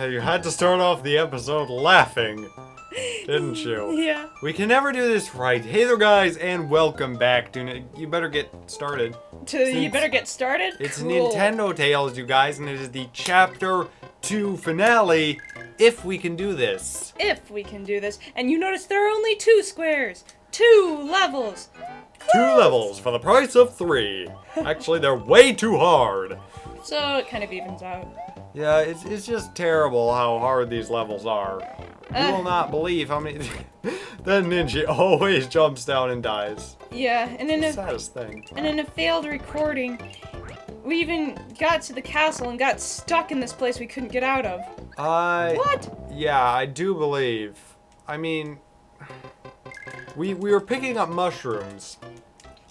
You had to start off the episode laughing, didn't you? Yeah. We can never do this right. Hey there, guys, and welcome back to... You better get started. You better get started? It's Cool. Nintendo Tales, you guys, and it is the Chapter 2 finale, If We Can Do This. If we can do this. And you notice there are only 2 squares. 2 levels. 2 levels for the price of 3. Actually, they're way too hard. So it kind of evens out. Yeah, it's just terrible how hard these levels are. You will not believe how many... That ninja always jumps down and dies. Yeah, and in Saddest thing. a failed recording, we even got to the castle and got stuck in this place we couldn't get out of. What? Yeah, I do believe. I mean... We were picking up mushrooms.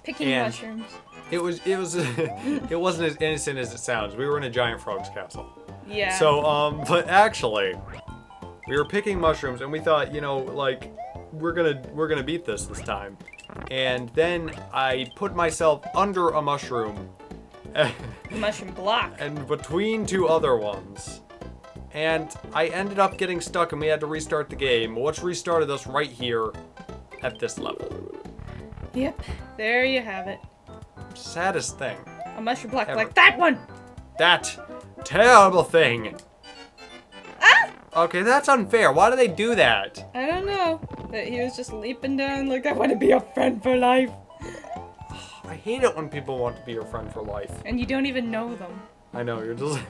Picking And- mushrooms. It wasn't as innocent as it sounds. We were in a giant frog's castle. Yeah. So, but actually, we were picking mushrooms and we thought, you know, like, we're gonna beat this time. And then I put myself under a mushroom. Mushroom block. And between 2 other ones. And I ended up getting stuck and we had to restart the game, which restarted us right here at this level. Yep. There you have it. Saddest thing. A mushroom block Ever. like that one. That terrible thing. Ah! Okay, that's unfair. Why do they do that? I don't know. But he was just leaping down like, I want to be a friend for life. I hate it when people want to be your friend for life. And you don't even know them. I know, you're just...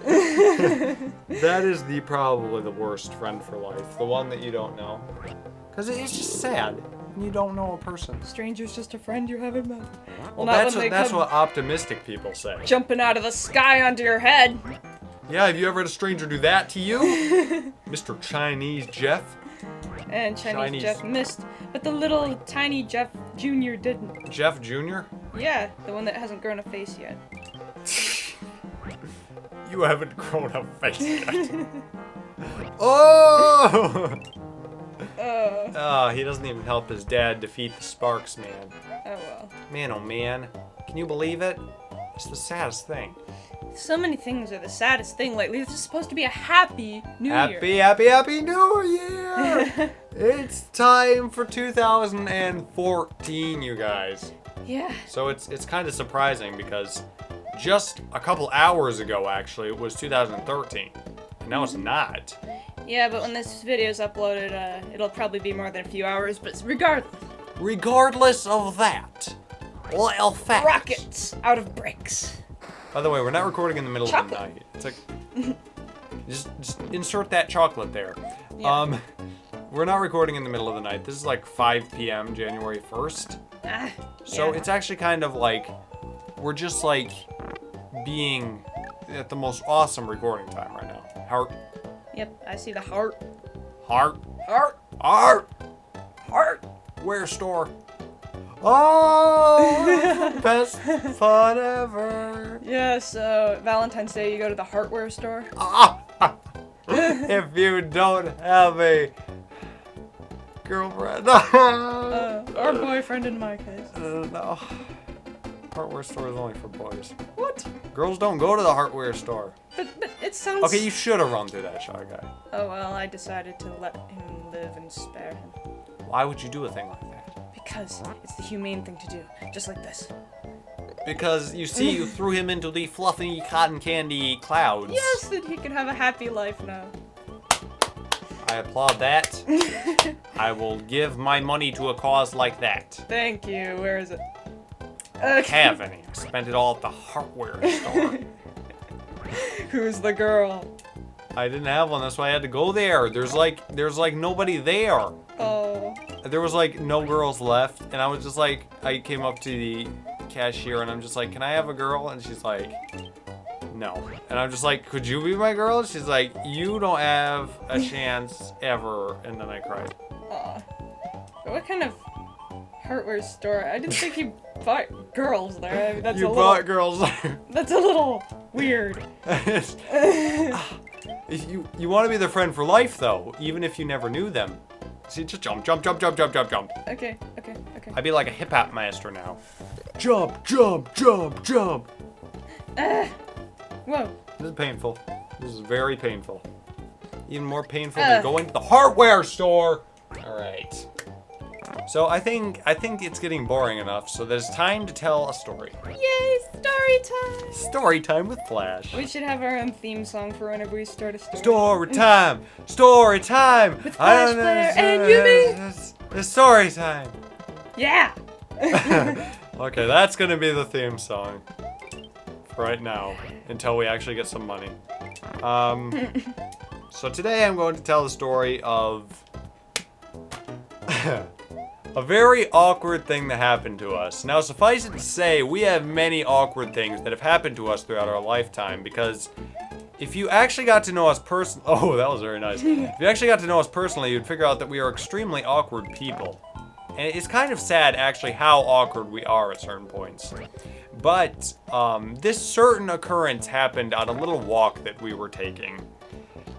That is probably the worst friend for life. The one that you don't know. Because it's just sad when you don't know a person. Stranger's just a friend you haven't met. Well, not that's when they that's come what optimistic people say. jumping out of the sky onto your head. Yeah, have you ever had a stranger do that to you? Mr. Chinese Jeff? And Chinese Jeff missed. But the little tiny Jeff Jr. didn't. Jeff Jr.? Yeah, the one that hasn't grown a face yet. You haven't grown a face yet. Oh! He doesn't even help his dad defeat the Sparks Man. Oh well. Man, oh man. Can you believe it? It's the saddest thing. So many things are the saddest thing lately. This is supposed to be a happy New Year. Happy New Year! It's time for 2014, you guys. Yeah. So it's kind of surprising because just a couple hours ago, actually, it was 2013. And now it's not. Yeah, but when this video is uploaded, it'll probably be more than a few hours, but regardless. Regardless of that, well, facts. Rockets out of bricks. By the way, we're not recording in the middle of the Chocolate. night. It's like, just insert that chocolate there. Yeah. We're not recording in the middle of the night. This is like 5 p.m. January 1st. So Yeah. it's actually kind of like, we're just like being at the most awesome recording time right now. Heart. Yep, I see the heart. Heart. Heart. Heart. Heart. Where store? Oh, best fun ever. Yeah, so Valentine's Day, you go to the hardware store. If you don't have a girlfriend. Or boyfriend in my case. No. Hardware store is only for boys. What? Girls don't go to the hardware store. But it sounds... Okay, you should have run through that, Shy Guy. Oh, well, I decided to let him live and spare him. Why would you do a thing like that? Because it's the humane thing to do. Just like this. Because, you see, you threw him into the fluffy cotton candy clouds. Yes, that he can have a happy life now. I applaud that. I will give my money to a cause like that. Thank you. Where is it? I have any. I spent it all at the hardware store. Who's the girl? I didn't have one, that's why I had to go there. There's like nobody there. Oh. There was like no girls left, and I was just like, I came up to the cashier and I'm just like, can I have a girl? And she's like, no. And I'm just like, could you be my girl? She's like, you don't have a chance ever. And then I cried. Aw. What kind of hardware store? I didn't think you bought girls there. I mean, You bought girls there. That's a little weird. You want to be their friend for life, though, even if you never knew them. See, just jump. Okay. I'd be like a hip hop master now. Jump. Whoa. This is painful. This is very painful. Even more painful than going to the hardware store. All right. So I think it's getting boring enough, so there's time to tell a story. Yay, story time! Story time with Flash. We should have our own theme song for whenever we start a story. Story time! Story time! With Flash Player and Yumi! It's story time! Yeah! Okay, that's gonna be the theme song. For right now. Until we actually get some money. So today I'm going to tell the story of... a very awkward thing that happened to us. Now, suffice it to say, we have many awkward things that have happened to us throughout our lifetime, because if you actually got to know us personally... Oh, that was very nice. If you actually got to know us personally, you'd figure out that we are extremely awkward people. And it's kind of sad, actually, how awkward we are at certain points. But this certain occurrence happened on a little walk that we were taking.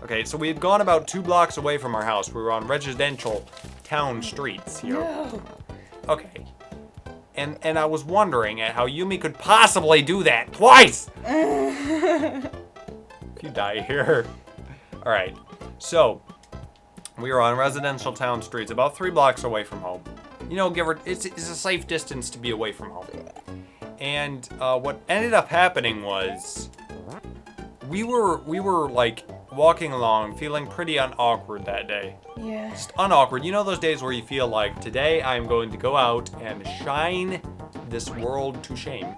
Okay, so we had gone about 2 blocks away from our house. We were on residential town streets here. No. Okay. And I was wondering at how Yumi could possibly do that twice! You die here. Alright, so we were on residential town streets about 3 blocks away from home. You know, it's a safe distance to be away from home. And what ended up happening was we were like walking along feeling pretty unawkward that day. Yeah. Just unawkward. You know those days where you feel like, today I'm going to go out and shine this world to shame.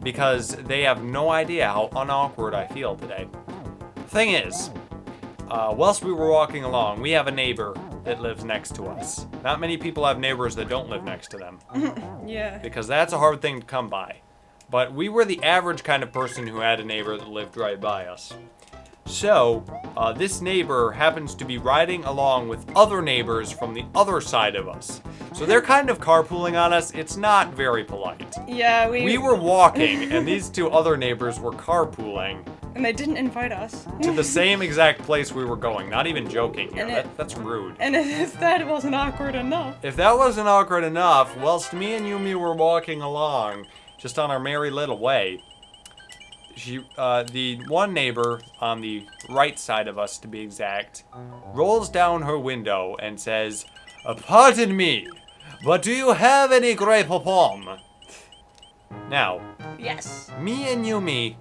Because they have no idea how unawkward I feel today. Thing is, whilst we were walking along, we have a neighbor that lives next to us. Not many people have neighbors that don't live next to them. Yeah. Because that's a hard thing to come by. But we were the average kind of person who had a neighbor that lived right by us. So, this neighbor happens to be riding along with other neighbors from the other side of us. So they're kind of carpooling on us. It's not very polite. Yeah, We were walking, and these 2 other neighbors were carpooling. And they didn't invite us. To the same exact place we were going. Not even joking here. That's rude. And if that wasn't awkward enough. If that wasn't awkward enough, whilst me and Yumi were walking along, just on our merry little way, the one neighbor on the right side of us, to be exact, rolls down her window and says, "Pardon me, but do you have any grape pomme?" Now, Yes. me and Yumi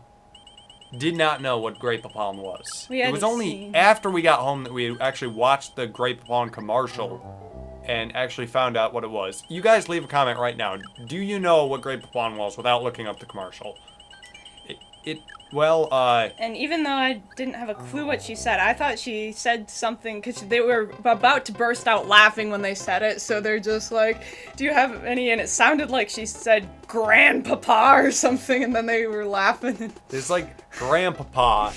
did not know what grape pomme was. It was only seen. after we got home that we actually watched the grape pomme commercial and actually found out what it was. You guys leave a comment right now. Do you know what grape pomme was without looking up the commercial? And even though I didn't have a clue what she said, I thought she said something because they were about to burst out laughing when they said it, so they're just like, do you have any? And it sounded like she said grandpapa or something, and then they were laughing. It's like grandpapa,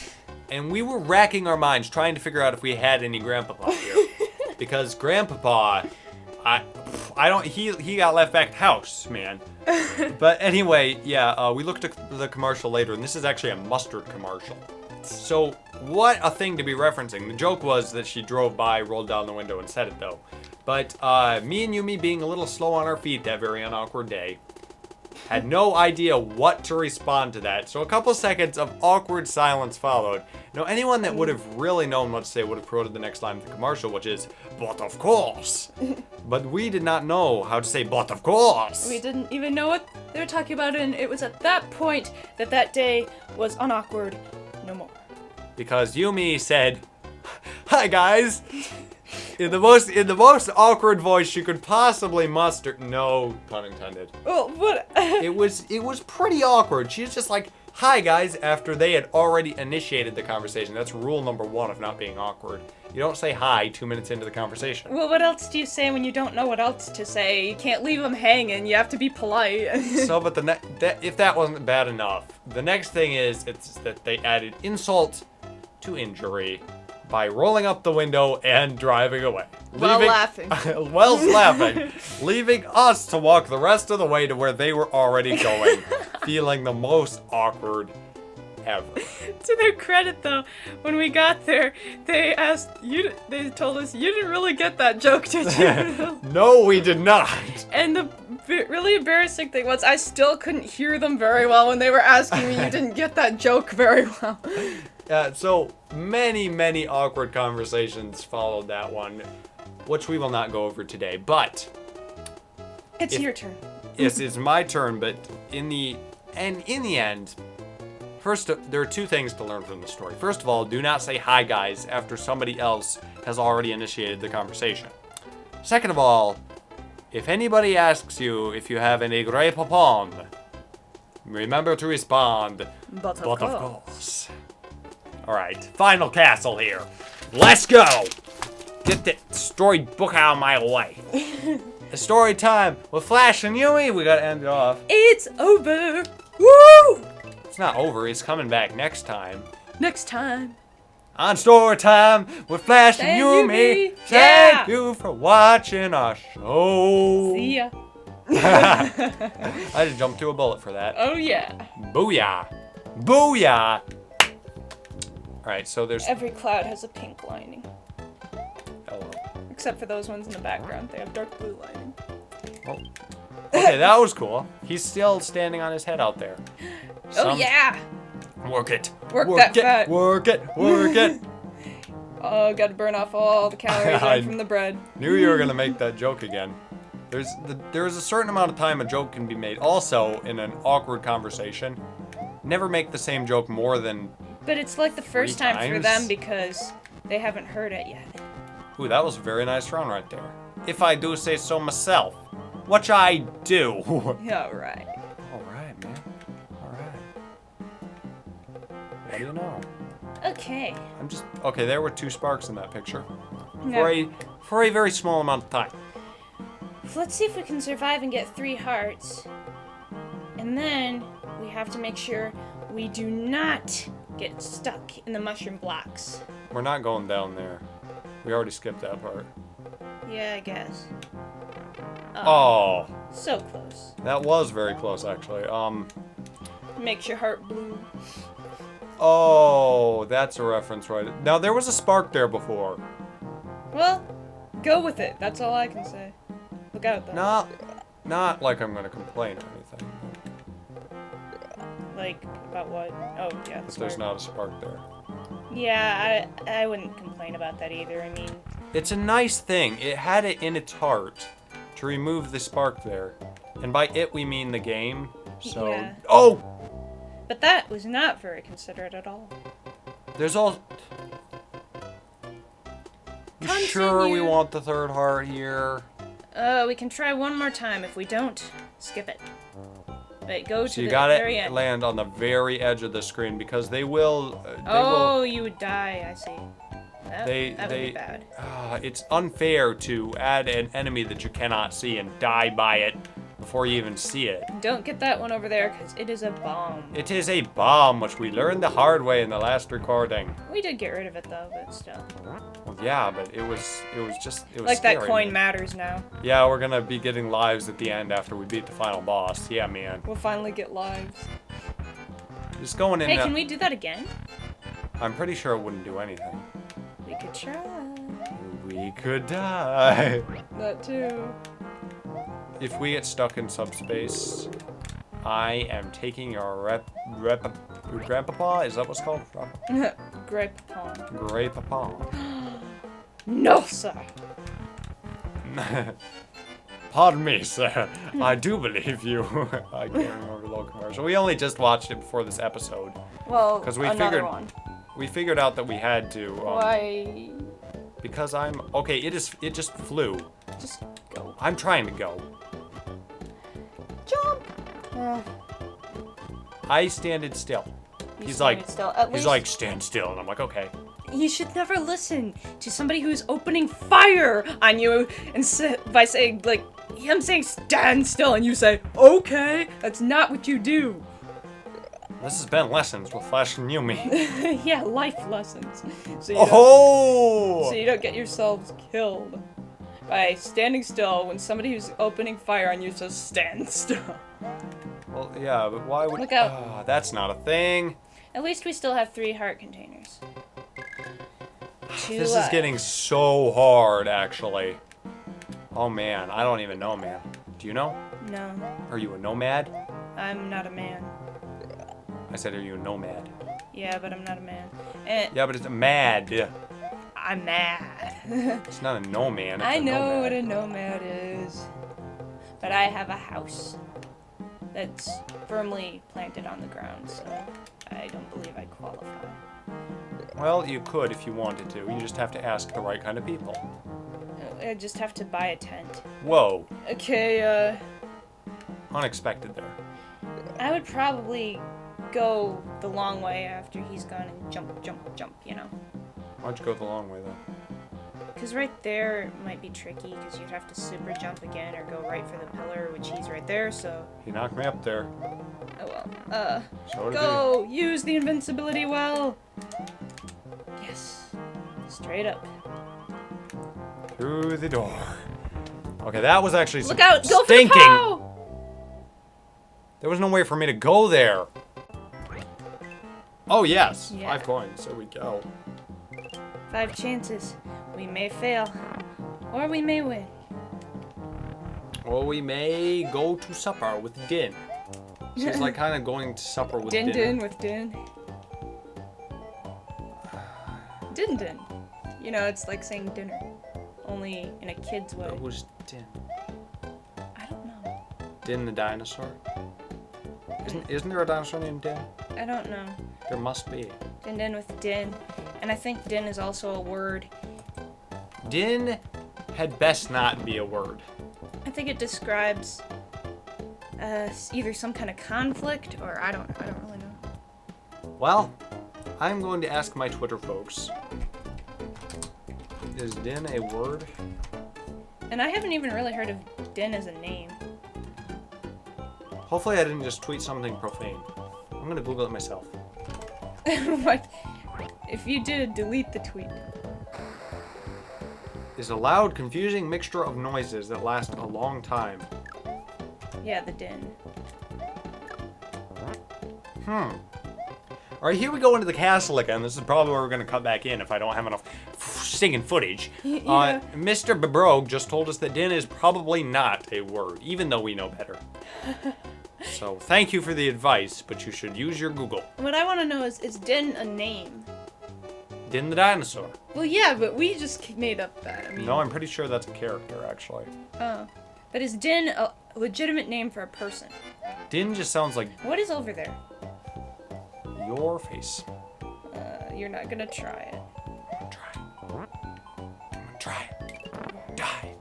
and we were racking our minds trying to figure out if we had any grandpapa here. Because grandpapa, he got left back at house, man. But anyway, yeah, we looked at the commercial later, and this is actually a mustard commercial. So, what a thing to be referencing. The joke was that she drove by, rolled down the window, and said it, though. But me and Yumi being a little slow on our feet that very unawkward day, had no idea what to respond to that. So a couple seconds of awkward silence followed. Now, anyone that would have really known what to say would have quoted the next line of the commercial, which is, "But of course." But we did not know how to say, "But of course." We didn't even know what they were talking about, and it was at that point that day was unawkward no more. Because Yumi said, "Hi guys," in the most awkward voice she could possibly muster. No pun intended. Well, what? It was pretty awkward. She's just like, "Hi guys," after they had already initiated the conversation. That's rule number 1 of not being awkward. You don't say hi 2 minutes into the conversation. Well, what else do you say when you don't know what else to say? You can't leave them hanging. You have to be polite. So, but if that wasn't bad enough, the next thing is that they added insult to injury by rolling up the window and driving away. Laughing. Laughing. Leaving us to walk the rest of the way to where they were already going, feeling the most awkward ever. To their credit, though, when we got there, they told us, "You didn't really get that joke, did you?" No, we did not. And the really embarrassing thing was I still couldn't hear them very well when they were asking me, "You didn't get that joke very well." So many awkward conversations followed that one, which we will not go over today. But It's your turn. yes, it's my turn. But in the end, first there are two things to learn from the story. First of all, do not say hi guys after somebody else has already initiated the conversation. Second of all, if anybody asks you if you have any Grey Poupon, remember to respond, But of course. Alright, final castle here. Let's go! Get the storybook out of my way. It's story time with Flash and Yumi. We gotta end it off. It's over. Woo! It's not over, it's coming back next time. Next time. On story time with Flash and And Yumi. Yumi. Thank Yeah. you for watching our show. See ya. I just jumped to a bullet for that. Oh yeah. Booyah. Booyah. Alright, so there's... Every cloud has a pink lining. Hello. Except for those ones in the background. They have dark blue lining. Oh. Okay, that was cool. He's still standing on his head out there. Oh yeah. Work it. Work that it. fat. Work it. Work it. Oh, gotta burn off all the calories I- from the bread. Knew you were gonna make that joke again. There's a certain amount of time a joke can be made. Also, in an awkward conversation, never make the same joke more than... But it's like the first Three time for times? them because they haven't heard it yet. Ooh, that was a very nice round right there. If I do say so myself. Which I do. Yeah, right. Alright, man. Alright. What do you know? Okay. I'm just... Okay, there were 2 sparks in that picture. Now, For a very small amount of time. let's see if we can survive and get 3 hearts. And then we have to make sure we do not get stuck in the mushroom blocks. We're not going down there. We already skipped that part. Yeah, I guess. Oh, So close. that was very close, actually. Makes your heart blue. Oh, that's a reference, right? Now, there was a spark there before. Well, go with it. That's all I can say. Look out, though. Not like I'm gonna complain or anything. Like, about what? Oh, yeah. But there's smart. not a spark there. Yeah, I wouldn't complain about that either. I mean, It's a nice thing. It had it in its heart to remove the spark there. And by it, we mean the game. So... Yeah. Oh! but that was not very considerate at all. There's all... You sure we Continue. want the 3rd heart here? We can try one more time. If we don't, skip it. Wait, go So to you the gotta very end. land on the very edge of the screen because they will... Oh, you would die. I see. That, They- that would they- be bad. It's unfair to add an enemy that you cannot see and die by it before you even see it. Don't get that one over there, because it is a bomb. It is a bomb, which we learned the hard way in the last recording. We did get rid of it though, but still. Well, yeah, but it was Like that scary, coin man. matters now. Yeah, we're gonna be getting lives at the end after we beat the final boss. Yeah, man. We'll finally get lives. Just going in. Hey, can we do that again? I'm pretty sure it wouldn't do anything. We could try. We could die. That too. If we get stuck in subspace, I am taking your grandpapa. Is that what's called? Grape palm. Grandpapa. No, sir. Pardon me, sir. I do believe you. I can't remember the local commercial. We only just watched it before this episode. Well, 'Cause we another figured- one. We figured out that we had to. Why? Because I'm okay. It just flew. Just go. I'm trying to go. Jump. I standed still. You He's stand like, still. At he's least like, stand still, and I'm like, okay. you should never listen to somebody who's opening fire on you and by saying like him saying stand still and you say okay. That's not what you do. This has been Lessons with Flash and Yumi. Yeah, life lessons. So Oh! you don't get yourselves killed by standing still when somebody who's opening fire on you says stand still. Well, yeah, but why would? Look out. That's not a thing. At least we still have 3 heart containers. This is getting so hard, actually. Oh man, I don't even know, man. Do you know? No, Are you a nomad? I'm not a man. I said, are you a nomad? Yeah, but I'm not a man. And Yeah, but it's mad. I'm mad. It's not a nomad. It's I a know nomad. what a nomad is. But I have a house that's firmly planted on the ground, so I don't believe I qualify. Well, you could if you wanted to. You just have to ask the right kind of people. I just have to buy a tent. Whoa. Okay, Unexpected there. I would probably go the long way after he's gone and jump, you know? Why'd you go the long way, then? Because right there might be tricky, because you'd have to super jump again or go right for the pillar, which he's right there, so... He knocked me up there. Oh well. So did Go! Use the invincibility well! Yes. Straight up. he. Through the door. Okay, that was actually Look out! Go stinking. for the pow! There was no way for me to go there. Oh, yes. Yeah. 5 coins. There we go. 5 chances. We may fail. Or we may win. Or we may go to supper with Din. She's like kind of going to supper with Din. Din with Din. Din. You know, it's like saying dinner. Only in a kid's way. Who's Din? I don't know. Din the dinosaur? Isn't there a dinosaur named Din? I don't know. There must be. Din with Din. And I think Din is also a word. Din had best not be a word. I think it describes either some kind of conflict or I don't really know. Well, I'm going to ask my Twitter folks. Is Din a word? And I haven't even really heard of Din as a name. Hopefully I didn't just tweet something profane. I'm gonna Google it myself. What? If you did, delete the tweet. Is a loud, confusing mixture of noises that last a long time. Yeah, the Din. Alright, here we go into the castle again. This is probably where we're gonna cut back in if I don't have enough singing footage. Yeah. Mr. Bebrogue just told us that Din is probably not a word, even though we know better. So thank you for the advice, but you should use your Google. What I want to know is Din a name? Din the dinosaur. Well, yeah, but we just made up that. I mean, No, I'm pretty sure that's a character, actually. Oh. But is Din a legitimate name for a person? Din just sounds like What is over there? your face. You're not gonna try it. Try. I'm gonna try. Die.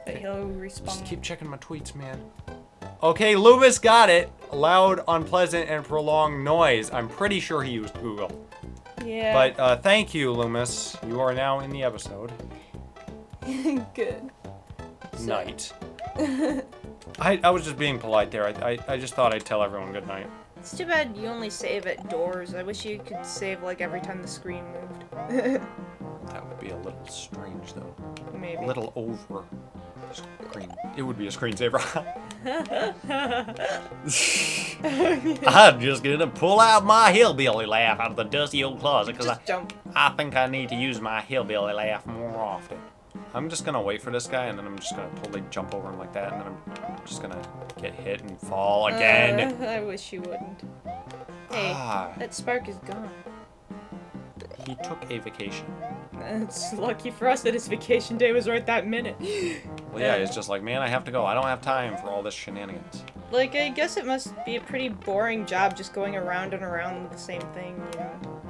But he'll respond. Just keep checking my tweets, man. Okay, Loomis got it. Loud, unpleasant, and prolonged noise. I'm pretty sure he used Google. Yeah. But thank you, Loomis. You are now in the episode. Good. Night. I was just being polite there. I just thought I'd tell everyone good night. It's too bad you only save at doors. I wish you could save like every time the screen moved. That would be a little strange, though. Maybe. A little over the screen. It would be a screensaver. I'm just gonna pull out my hillbilly laugh out of the dusty old closet because Just jump. I think I need to use my hillbilly laugh more often. I'm just gonna wait for this guy and then I'm just gonna totally jump over him like that and then I'm just gonna get hit and fall again. I wish you wouldn't. Hey, Ah. that spark is gone. He took a vacation. It's lucky for us that his vacation day was right that minute. Well, yeah, it's just like, man, I have to go. I don't have time for all this shenanigans. Like, I guess it must be a pretty boring job just going around and around the same thing, you know.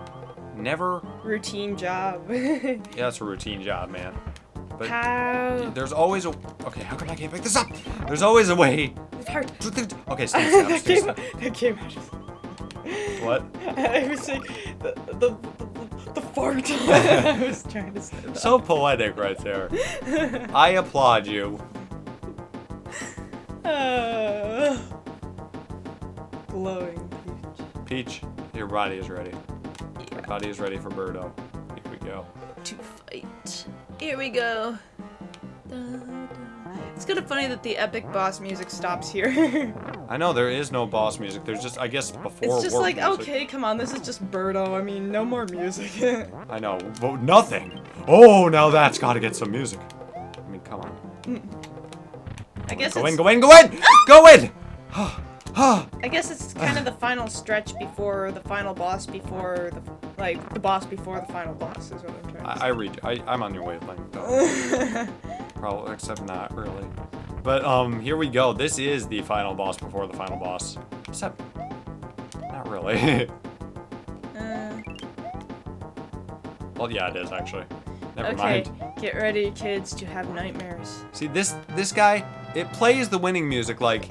Never. Routine job. Yeah, it's a routine job, man. But How? there's always a. Okay, how come I can't pick this up? There's always a way. It's hard. Okay, stay stop. that, Stay came, stop. that came out of... What? I was saying the fart. I was trying to say that. So poetic right there. I applaud you. Glowing Peach, your body is ready. Your body is ready for Birdo. Here we go. to fight. Here we go. Da, da. It's kind of funny that the epic boss music stops here. I know there is no boss music. There's just, I guess, before. It's just war like, music. okay, come on, this is just Birdo. I mean, no more music. I know, but nothing. Oh, now that's got to get some music. I mean, come on. I guess Go it's... in, go in, go in! Go in! I guess it's kind of the final stretch before the final boss before the boss before the final boss is what I'm trying to say. I'm on your wavelength though. Probably, except not really. But here we go. This is the final boss before the final boss. Except, not really. Well, yeah, it is actually. Never mind. Get ready, kids, to have nightmares. See, this guy, it plays the winning music like,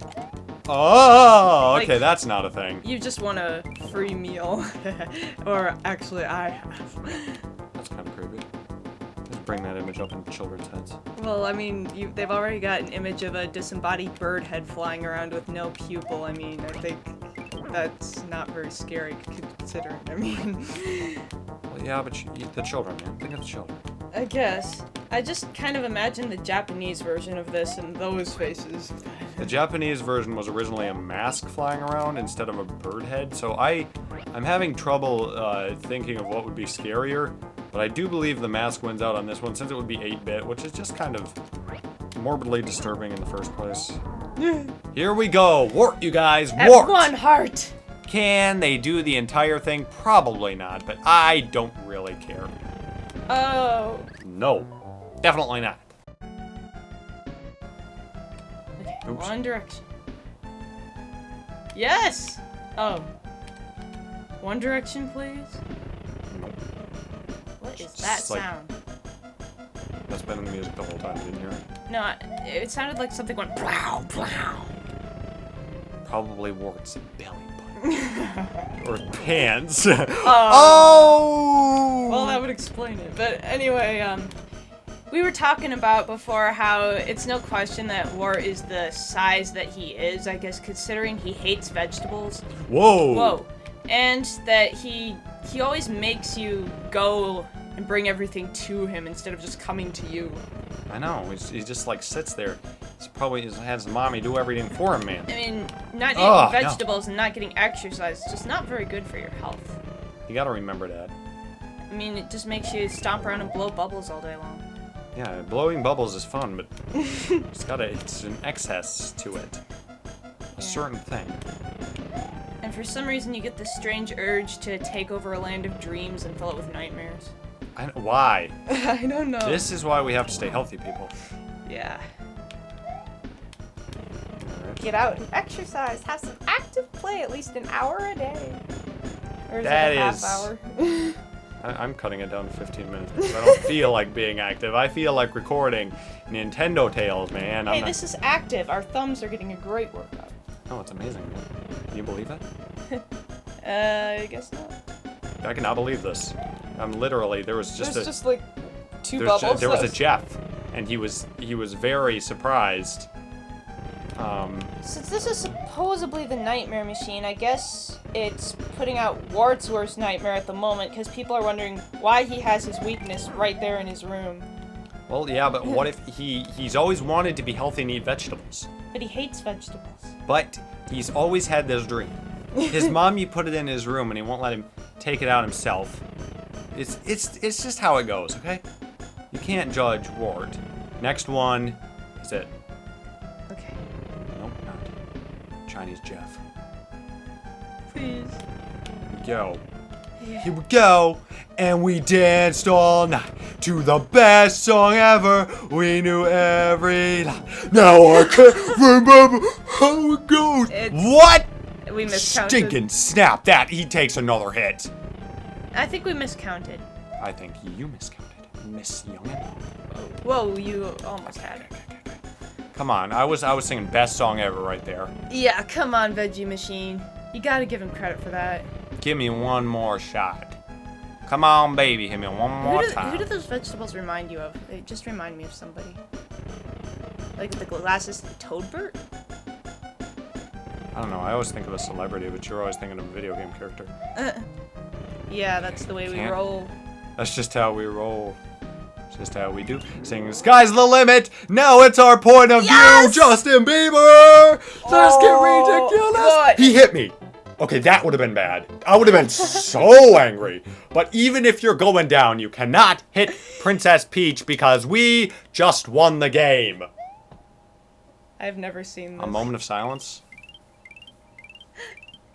oh, okay, Like, that's not a thing. You just want a free meal. Or actually, I have. That's kind of creepy. Just bring that image up in children's heads. Well, I mean, they've already got an image of a disembodied bird head flying around with no pupil. I mean, I think that's not very scary considering. I mean, Well, yeah, but the children, man. Think of the children. I guess. I just kind of imagine the Japanese version of this and those faces. The Japanese version was originally a mask flying around instead of a bird head, so I'm having trouble thinking of what would be scarier, but I do believe the mask wins out on this one since it would be 8-bit, which is just kind of morbidly disturbing in the first place. Here we go! Wart, you guys! Wart! At one heart! Can they do the entire thing? Probably not, but I don't really care. Oh. No. Definitely not. Okay, Oops. One Direction. Yes! Oh. One Direction, please? Nope. What is Just that like- sound? That's been in the music the whole time, didn't you hear it? No, it sounded like something went plow, plow. Probably Wart's belly button. Or pants. Oh. Oh! Well, that would explain it. But anyway, we were talking about before how it's no question that Wart is the size that he is, I guess, considering he hates vegetables. Whoa! Whoa. And that he always makes you go and bring everything to him instead of just coming to you. I know, he just like sits there. He's probably has his mommy do everything for him, man. I mean, not eating Ugh, no. vegetables and not getting exercise is just not very good for your health. You gotta remember that. I mean, it just makes you stomp around and blow bubbles all day long. Yeah, blowing bubbles is fun, but it's an excess to it. A certain thing. And for some reason, you get this strange urge to take over a land of dreams and fill it with nightmares. Why? I don't know. This is why we have to stay healthy, people. Yeah. Alright. Get out and exercise. Have some active play, at least an hour a day. Or is That it a half is- hour? I'm cutting it down to 15 minutes because I don't feel like being active. I feel like recording Nintendo Tales, man. Hey, this is active. Our thumbs are getting a great workout. Oh, it's amazing, man. Can you believe that? I guess not. I cannot believe this. I'm literally, there was There's just just like two there was bubbles. a That's- Jeff, and he was very surprised. Since this is supposedly the nightmare machine, I guess it's putting out Wart's worst nightmare at the moment because people are wondering why he has his weakness right there in his room. Well, yeah, but what if he's always wanted to be healthy and eat vegetables, But he hates vegetables. but he's always had this dream. His mommy put it in his room, and he won't let him take it out himself. It's just how it goes, okay? You can't judge Wart. Next one is it. Okay. Nope, not Chinese Jeff. Please. Here we go. Yeah. Here we go, and we danced all night to the best song ever. We knew every line. Now I can't remember how it goes. What? We miscounted. Stinking snap! That he takes another hit. I think we miscounted. I think you miscounted, Miss Youngin. Whoa, you almost had it. Come on, I was singing best song ever right there. Yeah, come on, Veggie Machine. You gotta give him credit for that. Give me one more shot. Come on, baby, hit me one more time. Who do those vegetables remind you of? They just remind me of somebody. Like the glasses, Toadbert? I don't know. I always think of a celebrity, but you're always thinking of a video game character. Yeah, that's the way we Can't- roll. That's just how we roll. It's just how we do. Sing "Sky's the limit." Now it's our point of Yes! view. Justin Bieber. Let's get Oh, ridiculous. God. He hit me. Okay, that would have been bad. I would have been so angry. But even if you're going down, you cannot hit Princess Peach because we just won the game. I've never seen this. A moment of silence.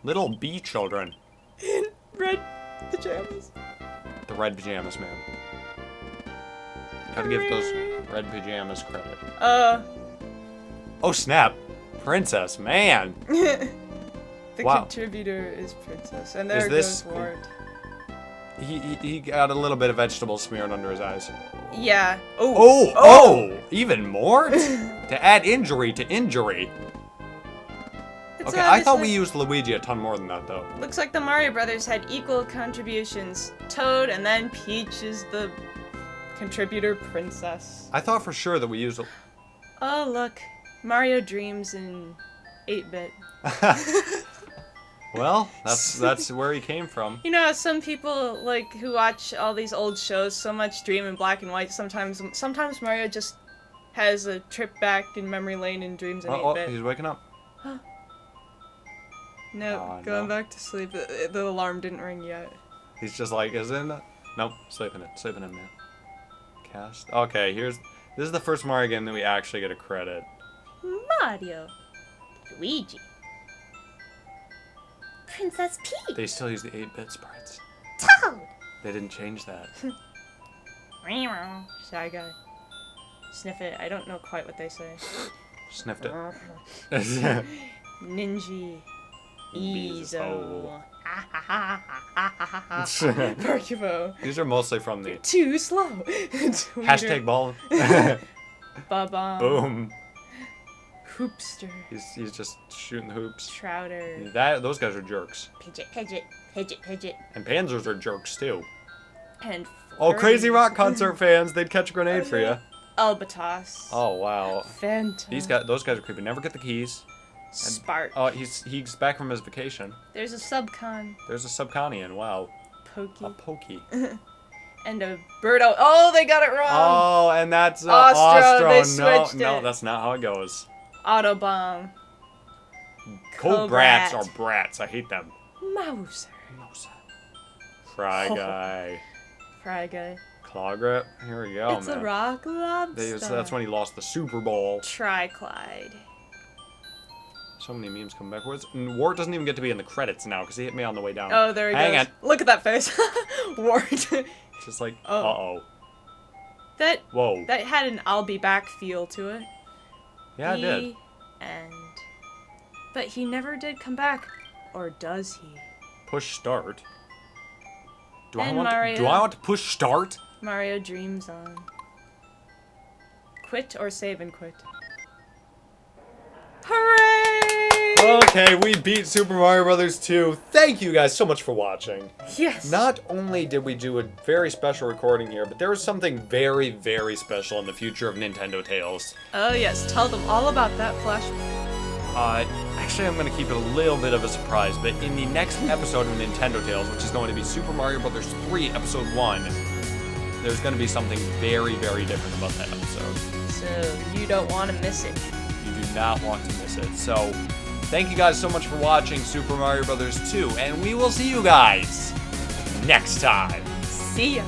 Little bee children. In red pajamas. The red pajamas, man. Gotta give those red pajamas credit. Oh, snap. Princess, man. The Wow. contributor is Princess. And there Is this- goes Wart. He got a little bit of vegetable smeared under his eyes. Yeah. Oh! Even more? To add injury to injury. It's Okay, I thought we obviously- used Luigi a ton more than that, though. Looks like the Mario Brothers had equal contributions. Toad and then Peach is the contributor princess. I thought for sure that we used... Oh, look. Mario Dreams in 8-bit. Well, that's where he came from. You know, some people like who watch all these old shows so much dream in black and white. Sometimes Mario just has a trip back in memory lane and dreams in Oh, 8-bit. he's waking up. No, Oh, going no. back to sleep. The alarm didn't ring yet. He's just like, isn't it? Nope, sleeping in, man. Cast. Okay, this is the first Mario game that we actually get a credit. Mario. Luigi. Princess Peach. They still use the 8-bit sprites. Toad. They didn't change that. Shy guy. Sniff it. I don't know quite what they say. Sniffed it. Ninja. Beezo. Eezo. Percubo. These are mostly from the Too slow. hashtag ball. Baba. Boom. Hoopster. He's just shooting the hoops. Trouter. Those guys are jerks. Pidget, Pidget, Pidget, Pidget. And Panzers are jerks too. And Oh, Crazy furries. Rock concert fans, they'd catch a grenade for you. Albatos. Oh wow. Phantom. Those guys are creepy. Never get the keys. Spark. Oh, he's back from his vacation. There's a Subcon. There's a Subconian. Wow. Pokey. A pokey. And a Birdo. Oh, they got it wrong. Oh, and that's Ostro, they No, switched no, it. that's not how it goes. Autobomb. Cobrats Cobrat. are brats. I hate them. Mouser. Fry Oh. guy. Fry guy. Claw grip. Here we go, It's man. a rock lobster. That's when he lost the Super Bowl. Triclyde. So many memes come backwards. And Wart doesn't even get to be in the credits now because he hit me on the way down. Oh, there he Hang goes. on. Look at that face. Wart. Just like, Oh. uh-oh. that Whoa. that had an I'll be back feel to it. Yeah, it did. The end. But he never did come back. Or does he? Push start. Do I And want to push start? Mario dreams on. Quit or save and quit. Hooray! Okay, we beat Super Mario Brothers 2. Thank you guys so much for watching. Yes. Not only did we do a very special recording here, but there was something very, very special in the future of Nintendo Tales. Oh yes, tell them all about that flashback. Actually, I'm going to keep it a little bit of a surprise, but in the next episode of Nintendo Tales, which is going to be Super Mario Brothers 3 Episode 1, there's going to be something very, very different about that episode. So you don't want to miss it. You do not want to miss it. So, thank you guys so much for watching Super Mario Brothers 2, and we will see you guys next time. See ya.